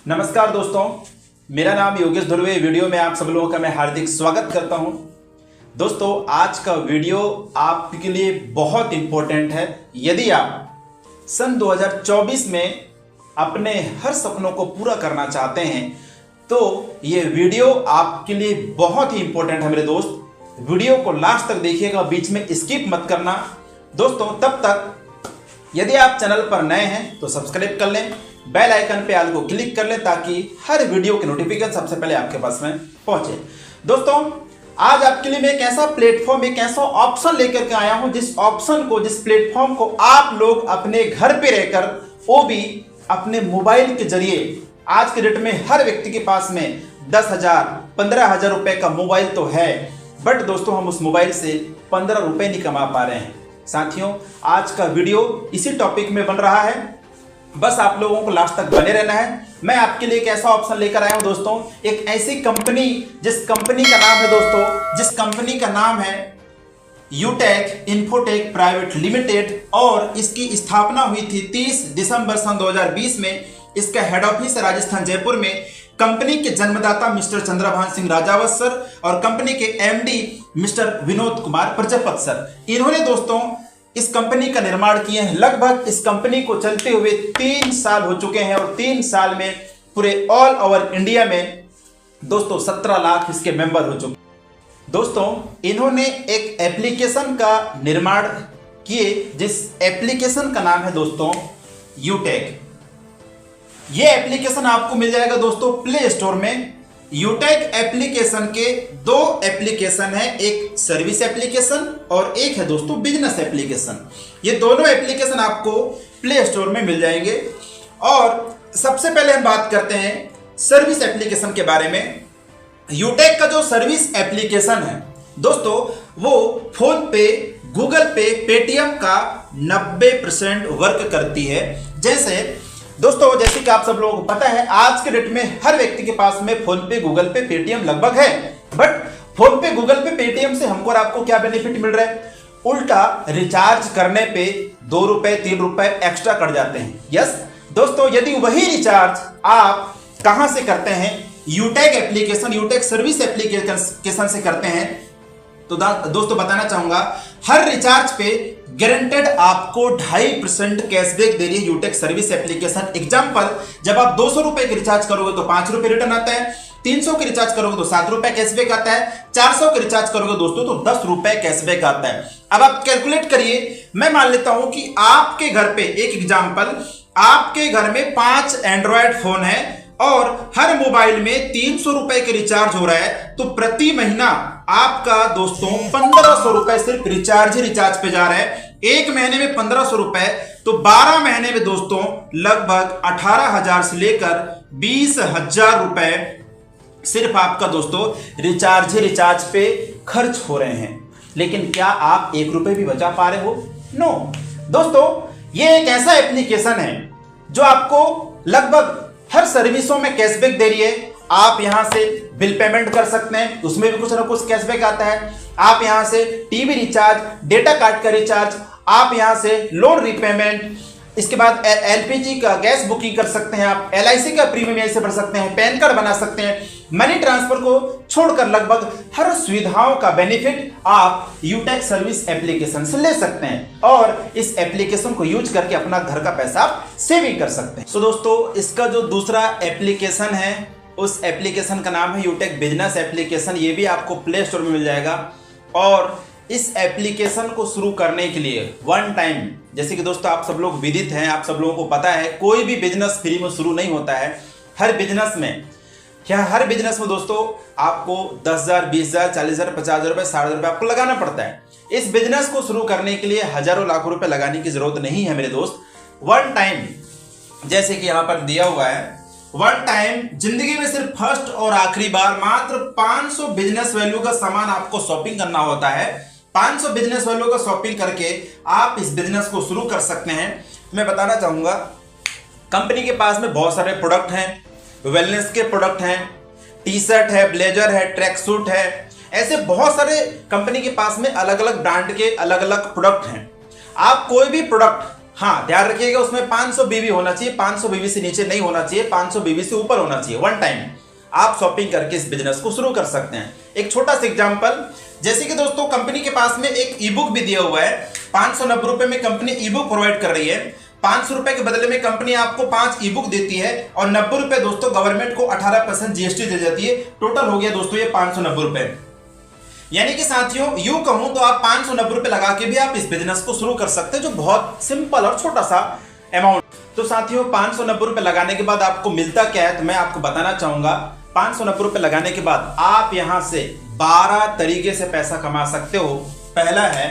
नमस्कार दोस्तों, मेरा नाम योगेश धुर्वे। वीडियो में आप सब लोगों का मैं हार्दिक स्वागत करता हूं। दोस्तों, आज का वीडियो आपके लिए बहुत इंपॉर्टेंट है। यदि आप सन 2024 में अपने हर सपनों को पूरा करना चाहते हैं तो ये वीडियो आपके लिए बहुत ही इंपॉर्टेंट है मेरे दोस्त। वीडियो को लास्ट तक देखिएगा, बीच में स्किप मत करना। दोस्तों, तब तक यदि आप चैनल पर नए हैं तो सब्सक्राइब कर लें, बेल आइकन पे आल को क्लिक कर लें ताकि हर वीडियो के नोटिफिकेशन सबसे पहले आपके पास में पहुंचे। दोस्तों, आज आपके लिए मैं एक ऐसा प्लेटफॉर्म, एक ऐसा ऑप्शन लेकर के आया हूं जिस प्लेटफॉर्म को आप लोग अपने घर पे रहकर, वो भी अपने मोबाइल के जरिए, आज के डेट में हर व्यक्ति के पास में 10,000 15,000 रुपए का मोबाइल तो है, बट दोस्तों हम उस मोबाइल से 15 रुपए नहीं कमा पा रहे हैं। साथियों, आज का वीडियो इसी टॉपिक में बन रहा है, बस आप लोगों को लास्ट तक बने रहना है। मैं आपके लिए एक ऐसा ऑप्शन लेकर आया हूं दोस्तों, एक ऐसी कंपनी जिस कंपनी का नाम है यूटेक इन्फोटेक प्राइवेट लिमिटेड, और इसकी स्थापना हुई थी 30 दिसंबर सन 2020 में। इसका हेड ऑफिस है राजस्थान जयपुर में। कंपनी के जन्मदाता मिस्टर चंद्रभान सिंह राजावत सर और कंपनी के MD mister Vinod Kumar Prajapat sir, इन्होंने दोस्तों इस कंपनी का निर्माण किए हैं। लगभग इस कंपनी को चलते हुए 3 साल हो चुके हैं और 3 साल में पूरे ऑल ओवर इंडिया में दोस्तों 17 लाख इसके मेंबर हो चुके। दोस्तों, इन्होंने एक एप्लीकेशन का निर्माण किए जिस एप्लीकेशन का नाम है दोस्तों यूटेक। ये एप्लीकेशन आपको मिल जाएगा दोस्तों प्ले स्टोर में। यूटेक एप्लीकेशन के 2 एप्लीकेशन है, एक सर्विस एप्लीकेशन और एक है दोस्तों बिजनेस एप्लीकेशन। ये दोनों एप्लीकेशन आपको प्ले स्टोर में मिल जाएंगे। और सबसे पहले हम बात करते हैं सर्विस एप्लीकेशन के बारे में। यूटेक का जो सर्विस एप्लीकेशन है दोस्तों, वो फोन पे, गूगल पे, पेटीएम का 90% वर्क करती है। जैसे कि आप सब लोगों को पता है, आज के डेट में हर व्यक्ति के पास में फोन पे, गूगल पे, पेटीएम लगभग है। बट फोन पे, गूगल पे, पेटीएम से हमको और आपको क्या बेनिफिट मिल रहा है? उल्टा रिचार्ज करने पे 2 रुपए 3 रुपए एक्स्ट्रा कट जाते हैं। यस दोस्तों, यदि वही रिचार्ज आप कहां से करते हैं? यूटेक एप्लीकेशन, यूटेक सर्विस एप्लीकेशन से करते हैं तो दोस्तों बताना चाहूंगा, हर रिचार्ज पे गारंटेड आपको 2.5% कैशबैक दे रही है यूटेक सर्विस एप्लीकेशन। एग्जांपल, जब आप 200 रुपए के रिचार्ज करोगे तो 5 रुपए रिटर्न आता है, 300 के रिचार्ज करोगे तो 7 रुपए कैशबैक आता है, 400 के रिचार्ज करोगे दोस्तों तो 10 रुपए कैशबैक आता है। अब आप कैलकुलेट करिए, मैं मान लेता हूं कि आपके घर पे, एक एग्जांपल, आपके घर में 5 एंड्रॉयड फोन है और हर मोबाइल में 300 रुपए के रिचार्ज हो रहा है, तो प्रति महीना आपका दोस्तों 1500 रुपए सिर्फ रिचार्ज पे जा रहा है। एक महीने में 1500 रुपए, तो 12 महीने में दोस्तों लगभग 18,000 से लेकर 20,000 रुपए सिर्फ आपका दोस्तों रिचार्ज पे खर्च हो रहे हैं। लेकिन क्या आप 1 रुपए भी बचा पा रहे हो? नो दोस्तों, ये एक ऐसा एप्लीकेशन है जो आपको लगभग हर सर्विसों में कैशबैक दे रही है। आप यहां से बिल पेमेंट कर सकते हैं, उसमें भी कुछ ना कुछ कैशबैक आता है। आप यहां से टीवी रिचार्ज, डेटा कार्ड का रिचार्ज, आप यहां से लोन रीपेमेंट, इसके बाद एलपीजी का गैस बुकिंग कर सकते हैं, आप एलआईसी का प्रीमियम यहीं से भर सकते हैं, पैन कार्ड बना सकते हैं। मनी ट्रांसफर को छोड़कर लगभग हर सुविधाओं का बेनिफिट आप यूटेक सर्विस एप्लीकेशन से ले सकते हैं और इस एप्लीकेशन को यूज करके अपना घर का पैसा आप सेविंग कर सकते हैं। दोस्तों, इसका जो दूसरा एप्लीकेशन है, उस एप्लीकेशन का नाम है यूटेक बिजनेस एप्लीकेशन। ये भी आपको प्ले स्टोर में मिल जाएगा। और इस एप्लीकेशन को शुरू करने के लिए वन टाइम, जैसे कि दोस्तों आप सब लोग विदित हैं, आप सब लोगों को पता है, कोई भी बिजनेस फ्री में शुरू नहीं होता है। हर बिजनेस में दोस्तों आपको 10,000 20,000 40,000 50,000 रुपए 60,000 रुपए आपको लगाना पड़ता है। इस बिजनेस को शुरू करने के लिए हजारों लाखों रुपए लगाने की जरूरत नहीं है मेरे दोस्त। वन टाइम, जैसे कि यहां पर दिया हुआ है, वन टाइम जिंदगी में सिर्फ फर्स्ट और आखिरी बार मात्र 500 बिजनेस वैल्यू का सामान आपको शॉपिंग करना होता है। 500 बिजनेस वैल्यू का शॉपिंग करके आप इस बिजनेस को शुरू कर सकते हैं। मैं बताना चाहूंगा, कंपनी के पास में बहुत सारे प्रोडक्ट हैं, वेलनेस के प्रोडक्ट हैं, टी शर्ट है, ब्लेजर है, ट्रैक सूट है, ऐसे बहुत सारे कंपनी के पास में अलग अलग ब्रांड के अलग अलग प्रोडक्ट हैं। आप कोई भी प्रोडक्ट हाँ ध्यान रखिएगा, उसमें 500 बीवी होना चाहिए, 500 बीवी से नीचे नहीं होना चाहिए, 500 बीवी से ऊपर होना चाहिए। वन टाइम आप शॉपिंग करके इस बिजनेस को शुरू कर सकते हैं। एक छोटा सा एग्जांपल, जैसे कि दोस्तों कंपनी के पास में एक ई बुक भी दिया हुआ है, 590 रुपए में कंपनी ई बुक प्रोवाइड कर रही है। 500 रुपए के बदले में कंपनी आपको 5 ई बुक देती है और 90 रुपए दोस्तों गवर्नमेंट को 18% जीएसटी दे जाती है। टोटल हो गया दोस्तों ये 590 रुपए। यानी कि साथियों यूं कहूं तो आप 590 रुपए लगा के भी आप इस बिजनेस को शुरू कर सकते हैं, जो बहुत सिंपल और छोटा सा अमाउंट। तो साथियों 590 रुपए लगाने के बाद आपको मिलता क्या है, तो मैं आपको बताना चाहूंगा। 590 रुपए लगाने के बाद आप यहां से 12 तरीके से पैसा कमा सकते हो। पहला है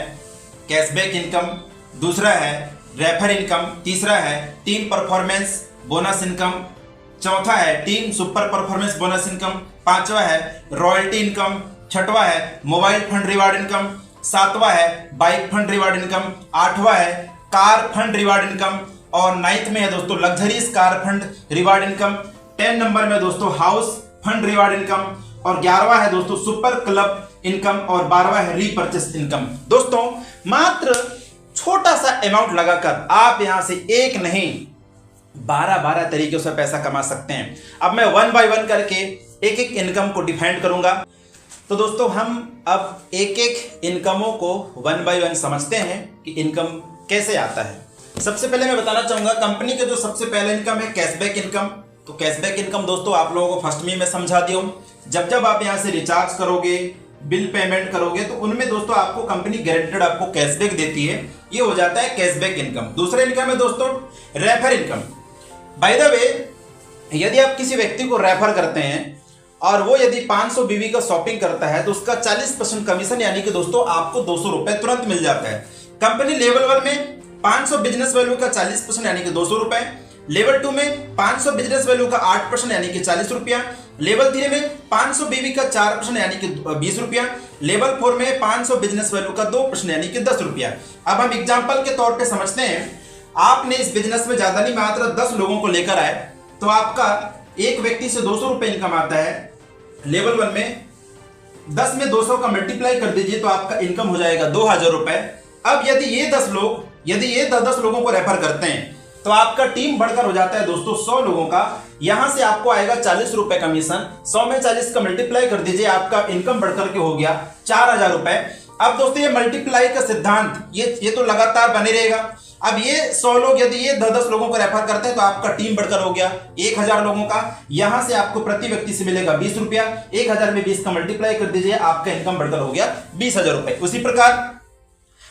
कैशबैक इनकम, दूसरा है रेफर इनकम, तीसरा है टीम परफॉर्मेंस बोनस इनकम, चौथा है team super performance bonus income, पांचवा है रॉयल्टी इनकम, छठवा है मोबाइल फंड रिवार्ड इनकम, सातवां है बाइक फंड रिवार्ड इनकम, आठवां है कार फंड रिवार्ड इनकम और 9th में है दोस्तों luxuries car fund reward income. 10 number में दोस्तों हाउस फंड रिवार्ड इनकम और 11वां है दोस्तों सुपर क्लब इनकम और 12वां है रीपर्चेस इनकम। दोस्तों मात्र छोटा सा अमाउंट लगाकर आप यहां से एक नहीं 12 तरीके से पैसा कमा सकते हैं। अब मैं 1 बाय 1 करके एक एक इनकम को डिफाइन करूंगा। तो दोस्तों हम अब एक एक इनकमों को 1 बाय 1 समझते हैं कि इनकम कैसे आता है। सबसे पहले मैं बताना चाहूंगा कंपनी का जो सबसे पहला इनकम है कैशबैक इनकम। तो कैशबैक इनकम दोस्तों आप लोगों को फर्स्ट में मैं समझा दिया हूं। जब आप यहां से रिचार्ज करोगे, बिल पेमेंट करोगे, तो उनमें दोस्तों आपको कंपनी गारंटेड आपको कैशबैक देती है। ये हो जाता है कैशबैक इनकम। दूसरा इनकम है दोस्तों refer income. By the way यदि आप किसी व्यक्ति को रेफर करते हैं और वो यदि 500 बीवी का शॉपिंग करता है तो उसका 40% कमीशन यानी कि दोस्तों आपको 200 रुपए तुरंत मिल जाता है। कंपनी लेवल 1 में 500 बिजनेस वैल्यू का 40% यानी कि 200 रुपए, लेवल 2 में 500 बिजनेस वैल्यू का 8% यानी कि 40 रुपया, लेवल 3 में 500 बीवी का 4% यानी कि 20 रुपया, लेवल 4 में 500 बिजनेस वैल्यू का 2% यानी कि 10 रुपया। अब हम एग्जांपल के तौर पे समझते हैं, आपने इस बिजनेस में ज्यादा नहीं मात्र 10 लोगों को लेकर आए तो आपका एक व्यक्ति से 200 रुपए इनकम आता है। लेवल 1 में 10 में 200 का मल्टीप्लाई कर दीजिए तो आपका इनकम हो जाएगा 2000 रुपए। अब यदि ये 10 लोगों को रेफर करते हैं तो आपका टीम बढ़कर हो जाता है दोस्तों 100 लोगों का। यहां से आपको आएगा 40 रुपए कमीशन। 100 में 40 का मल्टीप्लाई कर दीजिए, आपका इनकम बढ़कर के हो गया 4000 रुपए। अब दोस्तों ये मल्टीप्लाई का सिद्धांत ये तो लगातार बने रहेगा। अब ये 100 लोग यदि ये 10 लोगों को रेफर करते हैं तो आपका टीम बढ़कर हो गया 1000 लोगों का। यहां से आपको प्रति व्यक्ति से मिलेगा 20 रुपया। 1000 में 20 का मल्टीप्लाई कर दीजिए, आपका इनकम बढ़कर हो गया 20,000 रुपए। उसी प्रकार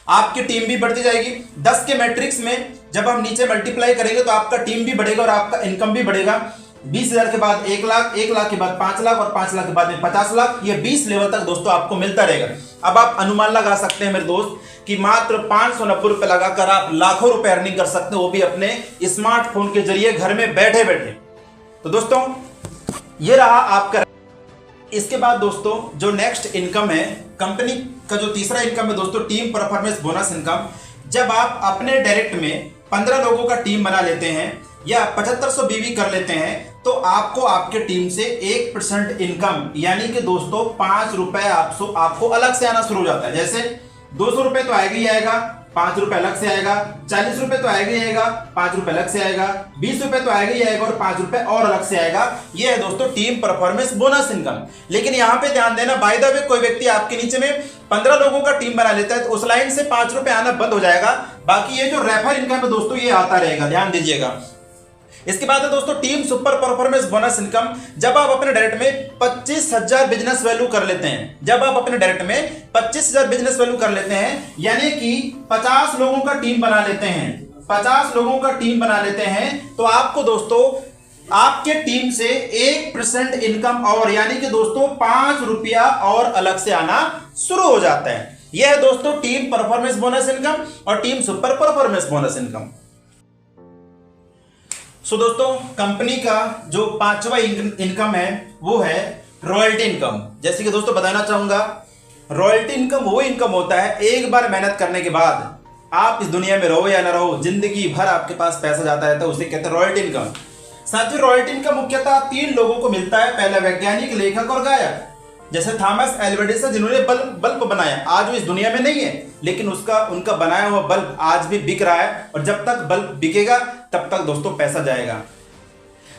आपकी टीम भी बढ़ती जाएगी। 10 के मैट्रिक्स में जब हम नीचे मल्टीप्लाई करेंगे तो आपका टीम भी बढ़ेगा और आपका इनकम भी बढ़ेगा। 20,000 के बाद 1 लाख, 1 लाख के बाद 5 लाख और 5 लाख के बाद में 50 लाख। ये 20 लेवल तक दोस्तों आपको मिलता रहेगा। अब आप अनुमान लगा सकते हैं मेरे दोस्त कि मात्र 590 रुपए लगाकर आप लाखों रुपए अर्निंग कर सकते हैं, वो भी अपने स्मार्टफोन के जरिए घर में बैठे बैठे। तो दोस्तों ये रहा आपका। इसके बाद दोस्तों जो नेक्स्ट इनकम है कंपनी का, जो तीसरा इनकम है दोस्तों टीम परफॉर्मेंस बोनस इनकम। जब आप अपने डायरेक्ट में 15 लोगों का टीम बना लेते हैं या 7500 बीवी कर लेते हैं तो आपको आपके टीम से 1% इनकम यानी कि दोस्तों 5 रुपए आपको अलग से आना शुरू हो जाता है। जैसे 200 रुपए तो आएगा ही आएगा, 5 रुपए अलग से आएगा, 40 रुपए तो आएगा ही आएगा, 5 रुपए अलग से आएगा, 20 रुपए तो आएगा ही आएगा और 5 रुपए और अलग से आएगा। ये है दोस्तों टीम परफॉर्मेंस बोनस इनकम। लेकिन यहाँ पे ध्यान देना, बाय द वे कोई व्यक्ति आपके नीचे में 15 लोगों का टीम बना लेता है तो उस लाइन से 5 रुपए आना बंद हो जाएगा। बाकी ये जो रेफर इनकम है दोस्तों ये आता रहेगा, ध्यान दीजिएगा। इसके बाद है दोस्तों team super performance bonus income. जब आप अपने डायरेक्ट में 25,000 बिजनेस वैल्यू कर लेते हैं, जब आप अपने डायरेक्ट में 25,000 बिजनेस वैल्यू कर लेते हैं यानी कि 50 लोगों का टीम बना लेते हैं, 50 लोगों का टीम बना लेते हैं तो आपको दोस्तों आपके टीम से 1% इनकम और यानी कि दोस्तों 5 रुपया और अलग से आना शुरू हो जाता है। यह है दोस्तों टीम परफॉर्मेंस बोनस इनकम और team super performance bonus income. So दोस्तों कंपनी का जो 5वां इनकम है वो है रॉयल्टी इनकम। जैसे कि दोस्तों बताना चाहूंगा, रॉयल्टी इनकम वो इनकम होता है एक बार मेहनत करने के बाद आप इस दुनिया में रहो या ना रहो, जिंदगी भर आपके पास पैसा जाता है तो उसे कहते हैं रॉयल्टी इनकम। साथ ही रॉयल्टी इनकम मुख्यतः 3 लोगों को मिलता है, पहला वैज्ञानिक, लेखक और गायक। जैसे थॉमस एल्वा एडिसन जिन्होंने बल्ब बनाया, आज वो इस दुनिया में नहीं है, लेकिन उनका बनाया हुआ बल्ब आज भी बिक रहा है, और जब तक बल्ब बिकेगा तब तक दोस्तों पैसा जाएगा।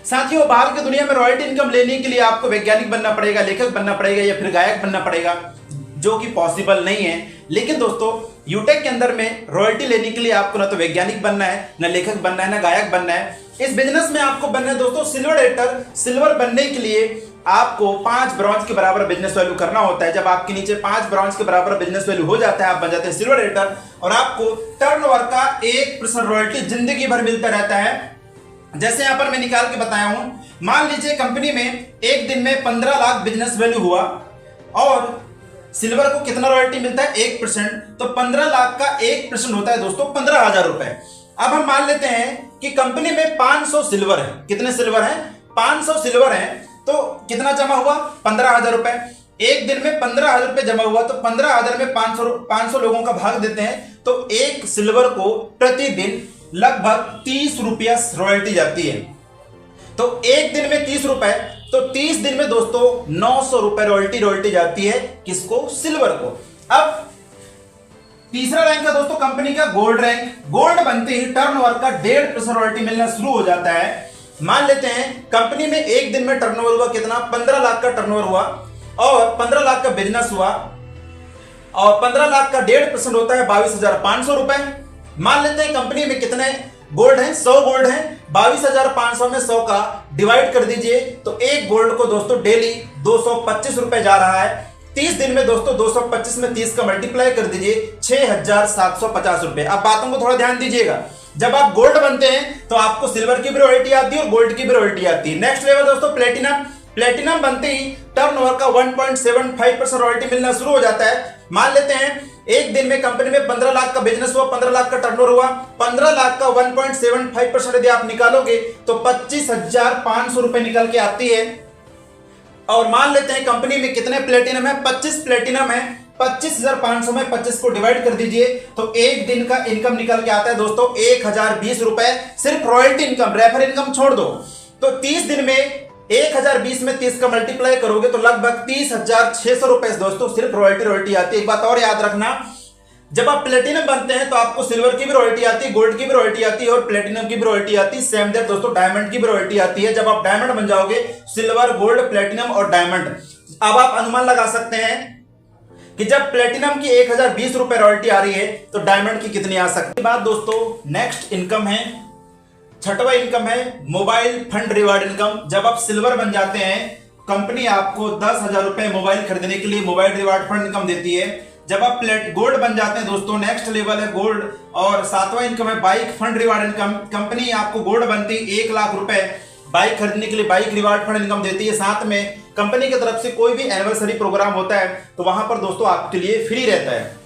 साथियों, बाहर की दुनिया में रॉयल्टी इनकम लेने के लिए आपको वैज्ञानिक बनना पड़ेगा, लेखक बनना पड़ेगा, या फिर गायक बनना पड़ेगा, जो कि पॉसिबल नहीं है। लेकिन दोस्तों, यूटेक के अंदर में रॉयल्टी लेने के लिए आपको ना तो वैज्ञानिक बनना है, ना लेखक बनना है, ना गायक बनना है। इस बिजनेस में आपको बनना है दोस्तों सिल्वर एडिटर। सिल्वर बनने के लिए आपको 5 ब्रॉन्ज के बराबर बिजनेस वैल्यू करना होता है। जब आपके नीचे 5 ब्रॉन्ज के बराबर बिजनेस वैल्यू हो जाता है, आप बन जाते हैं सिल्वर एडिटर, और आपको टर्नओवर का 1% रॉयल्टी जिंदगी भर मिलता रहता है। जैसे यहां पर मैं निकाल के बताया हूं, मान लीजिए कंपनी में एक दिन में 15 लाख बिजनेस वैल्यू हुआ, और सिल्वर को कितना रॉयल्टी मिलता है? 1%। तो 15 लाख का 1% होता है दोस्तों 15,000 रुपए। अब हम मान लेते हैं कि कंपनी में 500 सिल्वर है। कितने सिल्वर है? 500 सिल्वर है। तो कितना जमा हुआ? 15,000 रुपए। एक दिन में 15,000 रुपए जमा हुआ, तो 15,000 में 500 लोगों का भाग देते हैं, तो एक सिल्वर को प्रतिदिन लगभग 30 रुपया रॉयल्टी जाती है। तो एक दिन में 30 रुपए, तो 30 दिन में दोस्तों 900 रुपए रॉयल्टी जाती है। किसको? सिल्वर को। अब तीसरा रैंक है दोस्तों कंपनी का गोल्ड रैंक। गोल्ड बनते ही टर्नओवर का 1.5% रॉयल्टी मिलना शुरू हो जाता है। मान लेते हैं कंपनी में एक दिन में टर्नओवर हुआ कितना? 15 लाख का टर्नओवर हुआ, और 15 लाख का बिजनेस हुआ, और 15 लाख का 1.5% होता है 22,500 रुपए। मान लेते हैं कंपनी में कितने गोल्ड हैं? 100 गोल्ड हैं। 22,500 में 100 का डिवाइड कर दीजिए, तो एक गोल्ड को दोस्तों डेली 225 रुपए जा रहा है। 30 दिन में दोस्तों 225 में 30 का मल्टीप्लाई कर दीजिए, 6,750 रुपए। अब बातों को थोड़ा ध्यान दीजिएगा। जब आप गोल्ड बनते हैं तो आपको सिल्वर की भी रॉयल्टी आती है और गोल्ड की भी रॉयल्टी आती है। नेक्स्ट लेवल दोस्तों प्लेटिनम। प्लेटिनम बनते ही टर्नओवर का 1.75% रॉयल्टी मिलना शुरू हो जाता है। मान लेते हैं एक दिन में कंपनी में 15 लाख का बिजनेस हुआ, 15 लाख का टर्नओवर हुआ, 15 लाख का 1.75% यदि आप निकालोगे तो 25,500 रुपए निकल के आती है। और मान लेते हैं कंपनी में कितने प्लेटिनम है? 25 प्लेटिनम है। 25,500 में 25 को डिवाइड कर दीजिए, तो एक दिन का इनकम निकल के आता है दोस्तों 1,020 रुपए। सिर्फ रॉयल्टी इनकम, रेफर इनकम छोड़ दो। तो 30 दिन में 1,020 में 30 का मल्टीप्लाई करोगे तो लगभग 30,600 रुपए दोस्तों सिर्फ रॉयल्टी आती है। एक बात और याद रखना, जब आप प्लेटिनम बनते हैं तो आपको सिल्वर की भी रॉयल्टी आती है, गोल्ड की भी रॉयल्टी आती है, और प्लेटिनम की भी रॉयल्टी आती है। सेम दैट दोस्तों डायमंड की भी रॉयल्टी आती है। जब आप डायमंड बन जाओगे, सिल्वर, गोल्ड, प्लेटिनम और डायमंड, अब आप अनुमान लगा सकते हैं कि जब प्लेटिनम की 1,020 रुपए रॉयल्टी आ रही है तो डायमंड की कितनी आ सकती है। बात दोस्तों नेक्स्ट इनकम है, छठवां इनकम है मोबाइल फंड रिवार्ड इनकम। जब आप सिल्वर बन जाते हैं, कंपनी आपको 10,000 रुपए मोबाइल खरीदने के लिए मोबाइल रिवार्ड फंड इनकम देती है। जब आप गोल्ड बन जाते हैं दोस्तों, नेक्स्ट लेवल है गोल्ड, और सातवां इनकम है bike fund reward income. Company आपको गोल्ड बनती 1 लाख रुपए बाइक खरीदने के लिए बाइक रिवार्ड फंड इनकम देती है। साथ में कंपनी की तरफ से कोई भी एनिवर्सरी प्रोग्राम होता है तो वहां पर दोस्तों आपके लिए फ्री रहता है।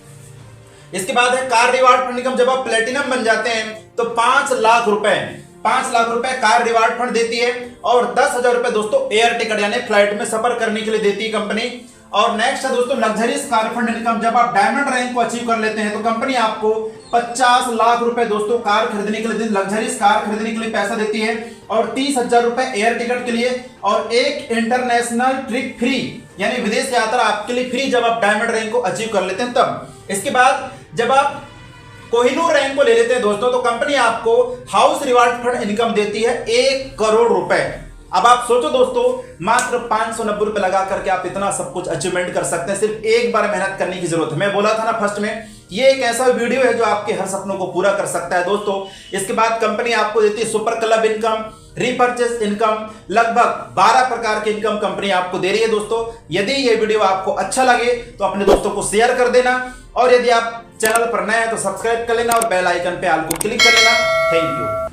इसके बाद है कार रिवार्ड फंड इनकम। जब आप प्लेटिनम बन जाते हैं तो 5 लाख रुपए कार रिवार्ड फंड देती है, और 10,000 रुपए दोस्तों एयर टिकट यानी फ्लाइट में सफर करने के लिए देती है कंपनी। और नेक्स्ट है दोस्तों लग्जरीज कार फंड इनकम। जब आप डायमंड रैंक को अचीव कर लेते हैं तो कंपनी आपको 50 लाख रुपए दोस्तों कार खरीदने के लिए, लग्जरीज कार खरीदने के लिए पैसा देती है, और 30,000 रुपए एयर टिकट के लिए, और एक इंटरनेशनल ट्रिप फ्री यानी विदेश यात्रा आपके लिए फ्री जब आप डायमंड रैंक को अचीव कर लेते हैं तब। इसके बाद जब आप कोहिनूर रैंक को ले लेते हैं दोस्तों तो कंपनी आपको हाउस रिवार्ड फंड इनकम देती है 1 करोड़ रुपए। अब आप सोचो दोस्तों, मात्र 590 रुपए लगा करके आप इतना सब कुछ अचीवमेंट कर सकते हैं। सिर्फ एक बार मेहनत करने की जरूरत है। मैं बोला था ना फर्स्ट में, ये एक ऐसा वीडियो है जो आपके हर सपनों को पूरा कर सकता है दोस्तों। इसके बाद कंपनी आपको देती है super club income, repurchase income, लगभग 12 प्रकार की इनकम कंपनी आपको दे रही है दोस्तों। यदि ये वीडियो आपको अच्छा लगे तो अपने दोस्तों को शेयर कर देना, और यदि आप चैनल पर नए हैं तो सब्सक्राइब कर लेना और बेल आइकन पे ऑल को क्लिक कर लेना। Thank you.